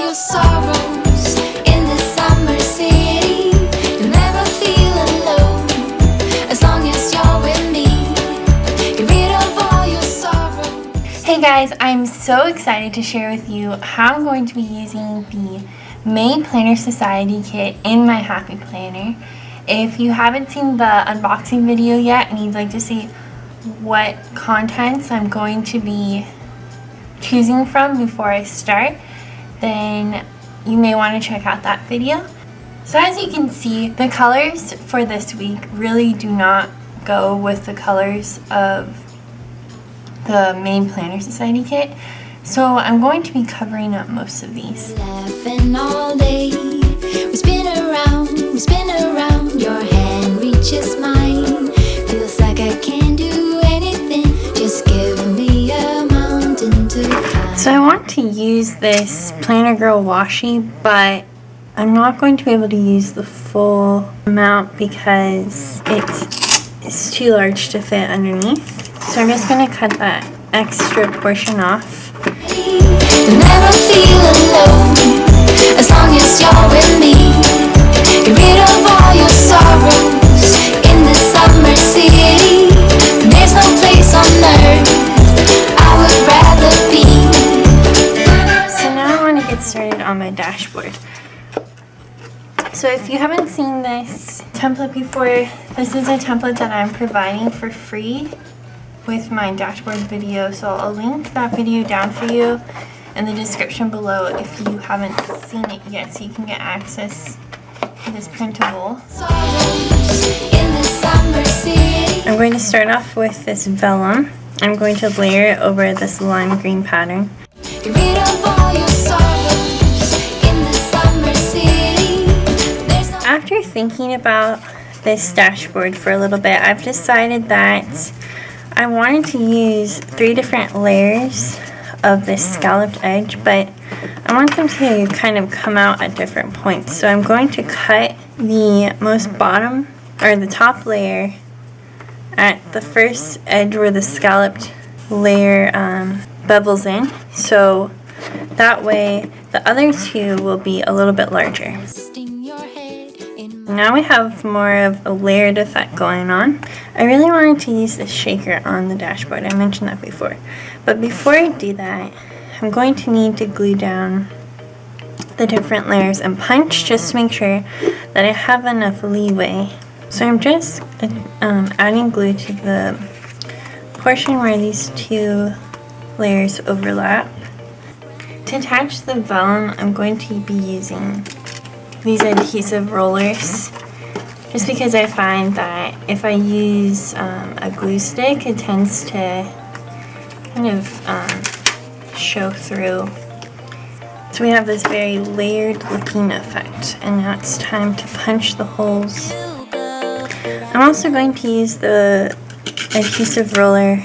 your sorrows in this summer city. You'll never feel alone as long as you're with me. Get rid of all your sorrows. Hey guys, I'm so excited to share with you how I'm going to be using the May Planner Society kit in my Happy Planner. If you haven't seen the unboxing video yet and you'd like to see what contents I'm going to be choosing from before I start, then you may want to check out that video. So as you can see, the colors for this week really do not go with the colors of the May Planner Society kit. So I'm going to be covering up most of these. Laughing all day, we spin around, your hand reaches mine. Feels like I can't do anything, just give me a mountain to climb. So I want to use this Planner Girl washi, but I'm not going to be able to use the full amount because it's too large to fit underneath. So I'm just going to cut that extra portion off. You'll never feel alone as long as you're with me. Get rid of all your sorrows in this summer city. There's no place on earth I would rather be. So now I want to get started on my dashboard. So if you haven't seen this template before, this is a template that I'm providing for free with my dashboard video, so I'll link that video down for you in the description below if you haven't seen it yet, so you can get access to this printable. I'm going to start off with this vellum. I'm going to layer it over this lime green pattern. After thinking about this dashboard for a little bit, I've decided that I wanted to use 3 different layers of this scalloped edge, but I want them to kind of come out at different points. So I'm going to cut the most bottom, or the top layer, at the first edge where the scalloped layer bevels in. So that way the other 2 will be a little bit larger. Now we have more of a layered effect going on. I really wanted to use this shaker on the dashboard. I mentioned that before. But before I do that, I'm going to need to glue down the different layers and punch just to make sure that I have enough leeway. So I'm just adding glue to the portion where these 2 layers overlap. To attach the vellum, I'm going to be using these adhesive rollers, just because I find that if I use a glue stick, it tends to kind of show through. So we have this very layered looking effect, and now it's time to punch the holes. I'm also going to use the adhesive roller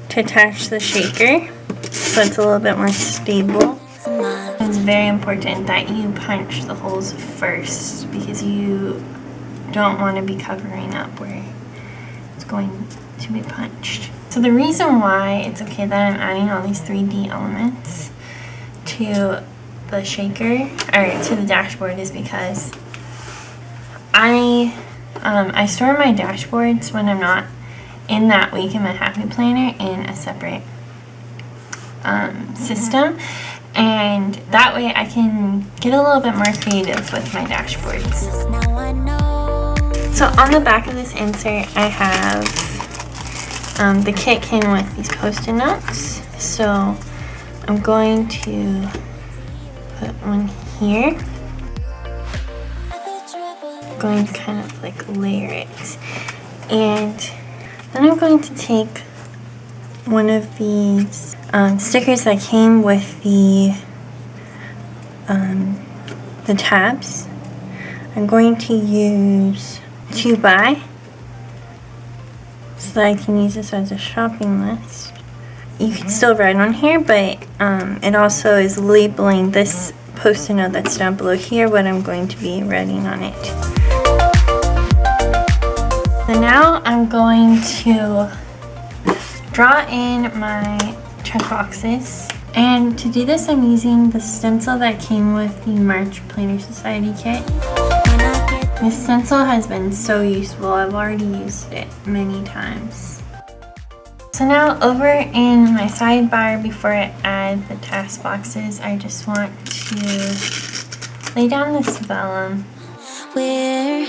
to attach the shaker so it's a little bit more stable. It's very important that you punch the holes first because you don't want to be covering up where it's going to be punched. So the reason why it's okay that I'm adding all these 3D elements to the shaker, or to the dashboard, is because I store my dashboards when I'm not in that week in my Happy Planner in a separate system. And that way I can get a little bit more creative with my dashboards. So on the back of this insert, I have the kit came with these post-it notes. So I'm going to put one here. I'm going to kind of like layer it. And then I'm going to take one of these stickers that came with the tabs. I'm going to use 2x so that I can use this as a shopping list. You can still write on here, but it also is labeling this post-it note that's down below here what I'm going to be writing on it. So now I'm going to draw in my check boxes And to do this, I'm using the stencil that came with the March Planner Society kit. This stencil has been so useful. I've already used it many times. So now over in my sidebar, before I add the task boxes, I just want to lay down this vellum. We're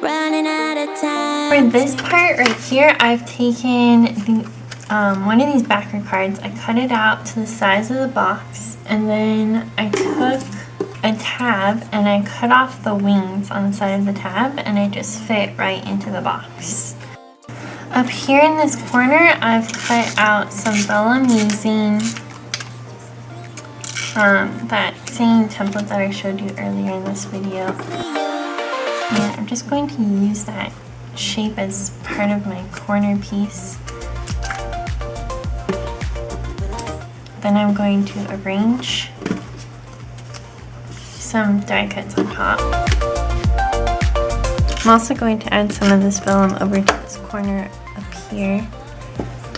running out of time. For this part right here, I've taken the one of these backer cards. I cut it out to the size of the box, and then I took a tab and I cut off the wings on the side of the tab, and it just fit right into the box. Up here in this corner, I've cut out some vellum using that same template that I showed you earlier in this video. And I'm just going to use that shape as part of my corner piece. Then I'm going to arrange some die cuts on top. I'm also going to add some of this vellum over to this corner up here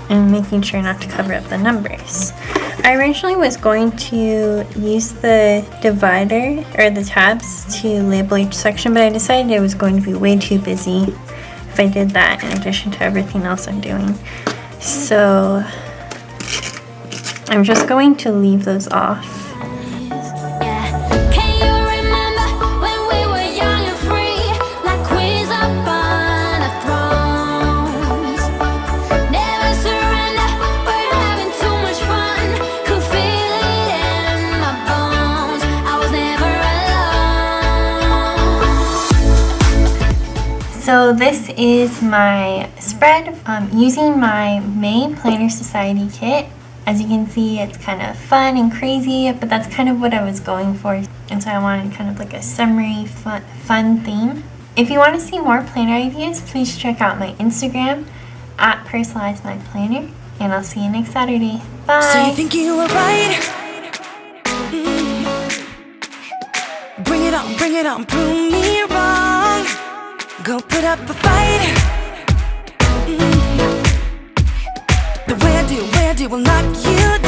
and making sure not to cover up the numbers. I originally was going to use the divider or the tabs to label each section, but I decided it was going to be way too busy if I did that in addition to everything else I'm doing. So I'm just going to leave those off. So this is my spread using my May Planner Society kit. As you can see, it's kind of fun and crazy, but that's kind of what I was going for. And so I wanted kind of like a summery fun theme. If you want to see more planner ideas, please check out my Instagram at @PersonalizeMyPlanner, and I'll see you next Saturday. Bye! So you think you were right? Bring it on, prove me wrong. Go put up a fight. The way I do will knock you